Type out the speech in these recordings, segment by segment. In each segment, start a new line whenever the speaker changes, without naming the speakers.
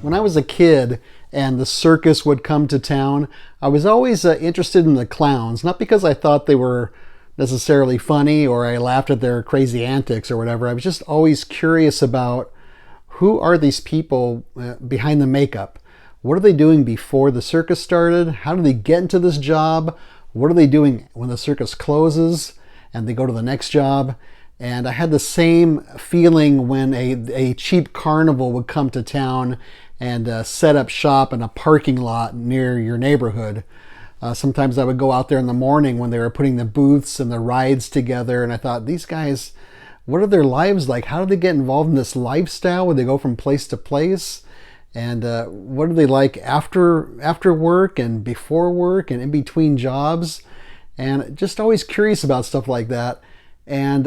When I was a kid and the circus would come to town, I was always interested in the clowns, not because I thought they were necessarily funny or I laughed at their crazy antics or whatever. I was just always curious about who are these people behind the makeup? What are they doing before the circus started? How do they get into this job? What are they doing when the circus closes and they go to the next job? And I had the same feeling when a cheap carnival would come to town and set up shop in a parking lot near your neighborhood. Sometimes I would go out there in the morning when they were putting the booths and the rides together, and I thought, these guys, what are their lives like? How do they get involved in this lifestyle where they go from place to place? And what are they like after work and before work and in between jobs? And just always curious about stuff like that. And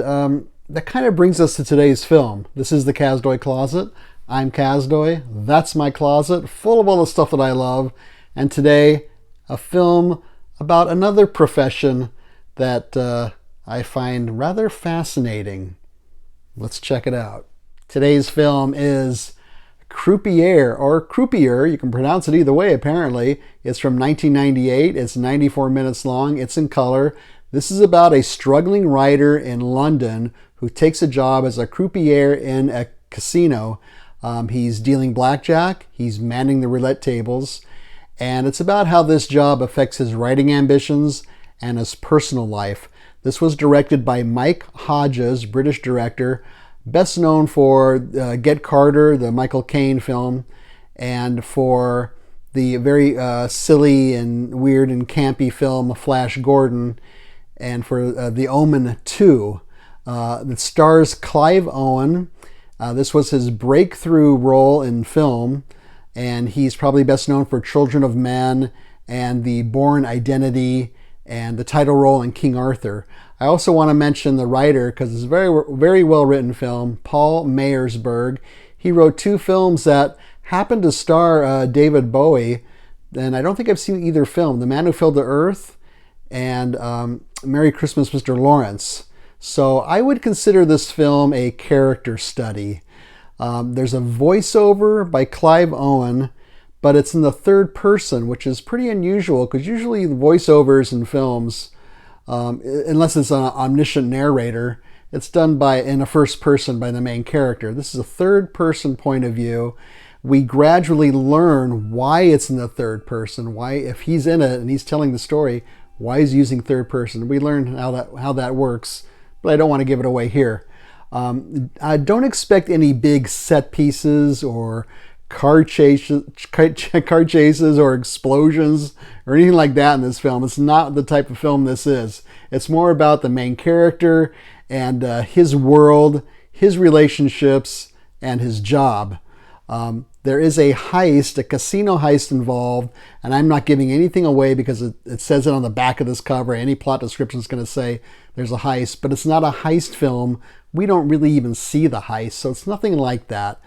that kind of brings us to today's film. This is the Kazdoy Closet. I'm Kazdoy. That's my closet, full of all the stuff that I love. And today, a film about another profession that I find rather fascinating. Let's check it out. Today's film is Croupier, or Croupier. You can pronounce it either way, apparently. It's from 1998. It's 94 minutes long. It's in color. This is about a struggling writer in London who takes a job as a croupier in a casino. He's dealing blackjack, he's manning the roulette tables, and it's about how this job affects his writing ambitions and his personal life. This was directed by Mike Hodges, British director, best known for Get Carter, the Michael Caine film, and for the very silly and weird and campy film Flash Gordon, and for The Omen 2. That stars Clive Owen. This was his breakthrough role in film, and he's probably best known for Children of Men and The Bourne Identity and the title role in King Arthur. I also want to mention the writer, because it's a very well written film, Paul Meyersburg. He wrote two films that happened to star David Bowie, and I don't think I've seen either film, The Man Who Fell to Earth and Merry Christmas, Mr. Lawrence. So I would consider this film a character study. There's a voiceover by Clive Owen, but it's in the third person, which is pretty unusual because usually the voiceovers in films, unless it's an omniscient narrator, it's done in a first person by the main character. This is a third person point of view. We gradually learn why it's in the third person, why, if he's in it and he's telling the story, why he's using third person. We learn how that works, but I don't want to give it away here. I don't expect any big set pieces or car chases or explosions or anything like that in this film. It's not the type of film this is. It's more about the main character and his world, his relationships, and his job. There is a heist, a casino heist involved, and I'm not giving anything away because it says it on the back of this cover. Any plot description is going to say there's a heist, but it's not a heist film. We don't really even see the heist, so it's nothing like that.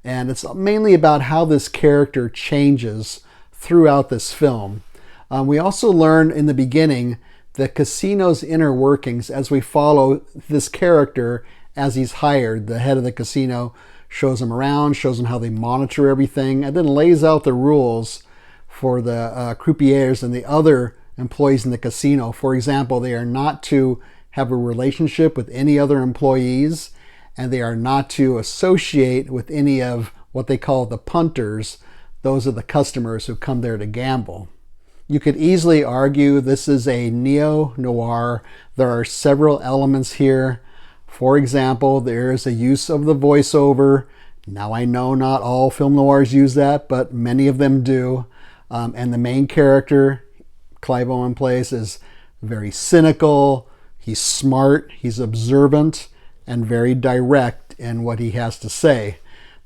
And it's mainly about how this character changes throughout this film. We also learn in the beginning the casino's inner workings as we follow this character as he's hired. The head of the casino shows him around, shows him how they monitor everything, and then lays out the rules for the croupiers and the other employees in the casino. For example, they are not to have a relationship with any other employees, and they are not to associate with any of what they call the punters. Those are the customers who come there to gamble. You could easily argue this is a neo-noir. There are several elements here. For example, there is a use of the voiceover. Now I know not all film noirs use that, but many of them do. And the main character, Clive Owen plays, is very cynical. He's smart, he's observant, and very direct in what he has to say.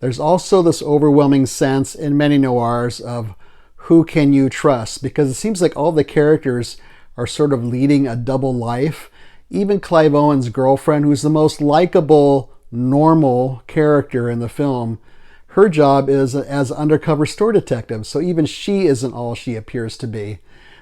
There's also this overwhelming sense in many noirs of who can you trust, because it seems like all the characters are sort of leading a double life. Even Clive Owen's girlfriend, who's the most likable, normal character in the film, her job is as undercover store detective, so even she isn't all she appears to be.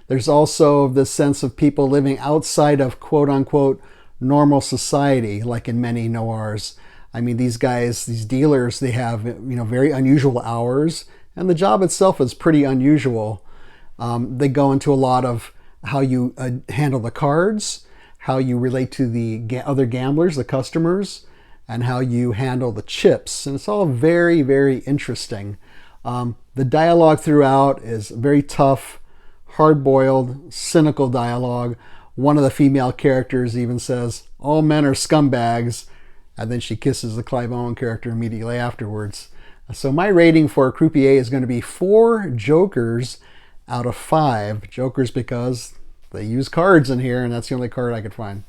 There's also this sense of people living outside of quote-unquote normal society, like in many noirs. I mean, these guys, these dealers, they have very unusual hours, And the job itself is pretty unusual. They go into a lot of how you handle the cards, how you relate to the other gamblers, the customers, and how you handle the chips. And it's all very, very interesting. The dialogue throughout is very tough, hard-boiled, cynical dialogue. One of the female characters even says, "All men are scumbags," and then she kisses the Clive Owen character immediately afterwards. So my rating for Croupier is going to be 4 jokers out of 5. Jokers because they use cards in here, and that's the only card I could find.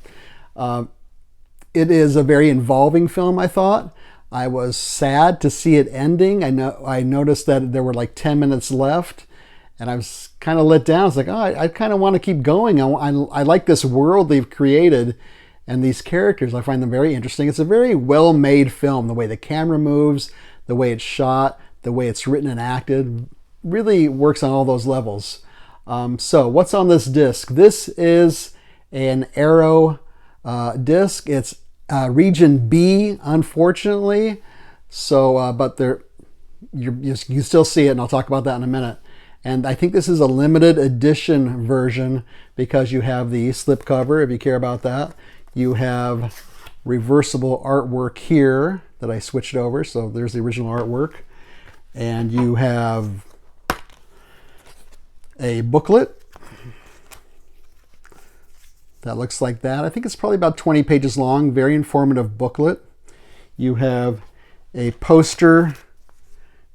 It is a very involving film, I thought. I was sad to see it ending. I noticed that there were like 10 minutes left, and I was kind of let down. I was like, oh, I kind of want to keep going. I like this world they've created and these characters. I find them very interesting. It's a very well-made film. The way the camera moves, the way it's shot, the way it's written and acted, really works on all those levels. So what's on this disc? This is an Arrow disc. It's region B, unfortunately. So, but you still see it, and I'll talk about that in a minute. And I think this is a limited edition version because you have the slipcover, if you care about that. You have reversible artwork here that I switched over. So there's the original artwork. And you have a booklet that looks like that. I think it's probably about 20 pages long, very informative booklet. You have a poster,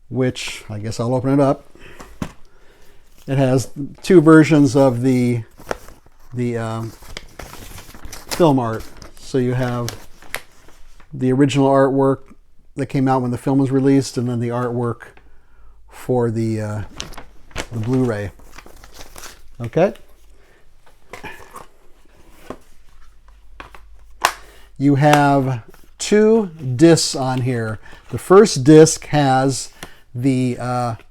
which I guess I'll open it up. It has 2 versions of the film art. So you have the original artwork that came out when the film was released, and then the artwork for the Blu-ray. Okay. You have 2 discs on here. The first disc has the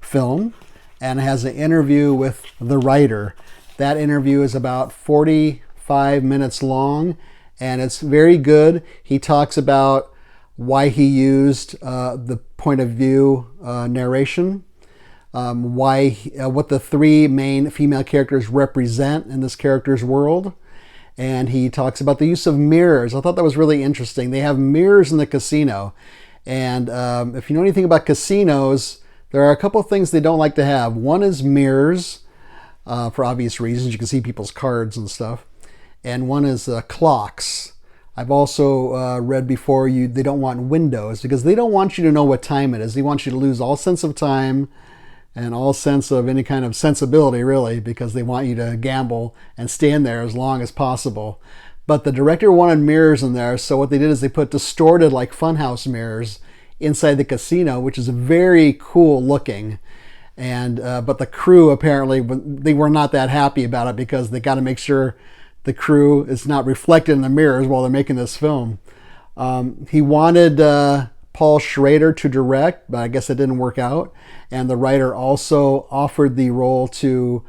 film, and it has an interview with the writer. That interview is about 45 minutes long, and it's very good. He talks about why he used the point of view narration, what the 3 main female characters represent in this character's world. And he talks about the use of mirrors. I thought that was really interesting. They have mirrors in the casino. And if you know anything about casinos, there are a couple of things they don't like to have. One is mirrors, for obvious reasons. You can see people's cards and stuff. And one is clocks. I've also read before they don't want windows because they don't want you to know what time it is. They want you to lose all sense of time and all sense of any kind of sensibility, really, because they want you to gamble and stand there as long as possible. But the director wanted mirrors in there, so what they did is they put distorted, like funhouse mirrors inside the casino, which is very cool looking. And but the crew, apparently, they were not that happy about it because they got to make sure the crew is not reflected in the mirrors while they're making this film. He wanted Paul Schrader to direct, but I guess it didn't work out. And the writer also offered the role to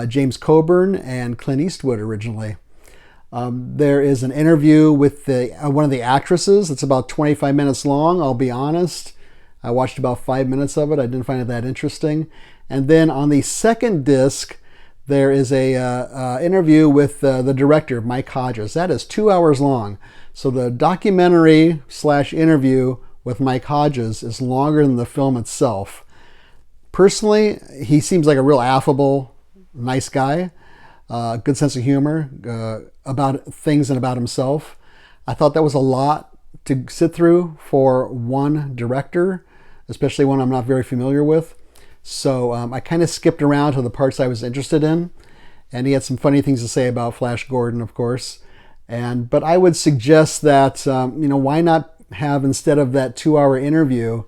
James Coburn and Clint Eastwood originally. There is an interview with one of the actresses. It's about 25 minutes long, I'll be honest. I watched about 5 minutes of it. I didn't find it that interesting. And then on the second disc, there is a interview with the director, Mike Hodges. That is 2 hours long. So the documentary / interview with Mike Hodges is longer than the film itself. Personally, he seems like a real affable, nice guy. Good sense of humor about things and about himself. I thought that was a lot to sit through for one director, especially one I'm not very familiar with. So I kind of skipped around to the parts I was interested in. And he had some funny things to say about Flash Gordon, of course. But I would suggest that, why not have, instead of that 2-hour interview,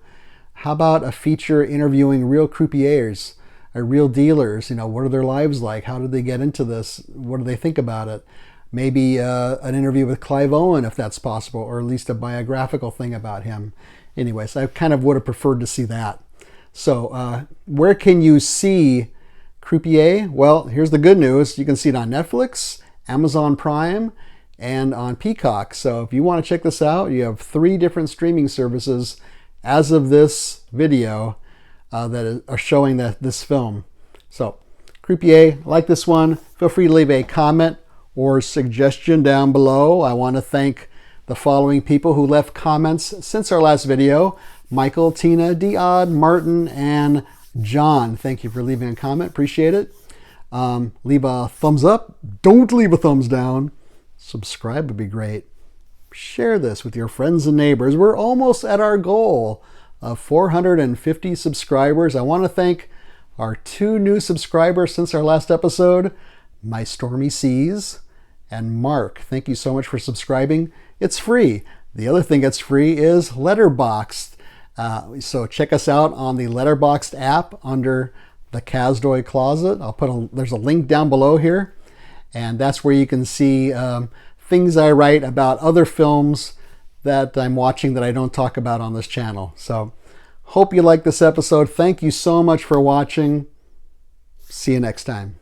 how about a feature interviewing real croupiers, or real dealers? What are their lives like? How did they get into this? What do they think about it? Maybe an interview with Clive Owen, if that's possible, or at least a biographical thing about him. Anyways, I kind of would have preferred to see that. So where can you see Croupier? Well, here's the good news. You can see it on Netflix, Amazon Prime, and on Peacock. So if you want to check this out, you have 3 different streaming services as of this video. that are showing this film. So, Croupier, like this one. Feel free to leave a comment or suggestion down below. I want to thank the following people who left comments since our last video: Michael, Tina, Diod, Martin, and John. Thank you for leaving a comment. Appreciate it. Leave a thumbs up. Don't leave a thumbs down. Subscribe would be great. Share this with your friends and neighbors. We're almost at our goal of 450 subscribers. I want to thank our 2 new subscribers since our last episode, My Stormy Seas and Mark. Thank you so much for subscribing. It's free. The other thing that's free is Letterboxd. So check us out on the Letterboxd app under the Kazdoy Closet. There's a link down below here, and that's where you can see things I write about other films that I'm watching that I don't talk about on this channel. So hope you like this episode. Thank you so much for watching. See you next time.